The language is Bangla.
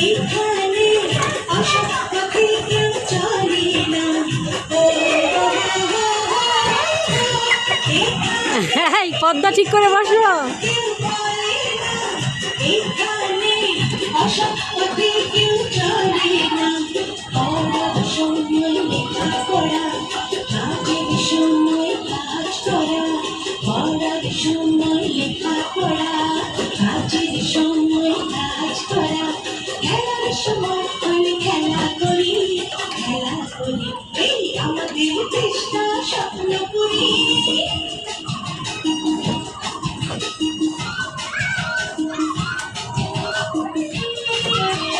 এখানে আশা পাখি কেউ চলে না। পদ্মা ঠিক করে বসো। এখানে আশা পাখি কেউ চলে না। পড়ার সময় লেখা পড়া, কাজের সময় কাজ করা। পড়ার সময় লেখা পড়া, কাজের সময় কাজ করা। খেলার সময় আমি খেলা করি, খেলা করি। এই আমাদের দেশটা স্বপ্ন করি।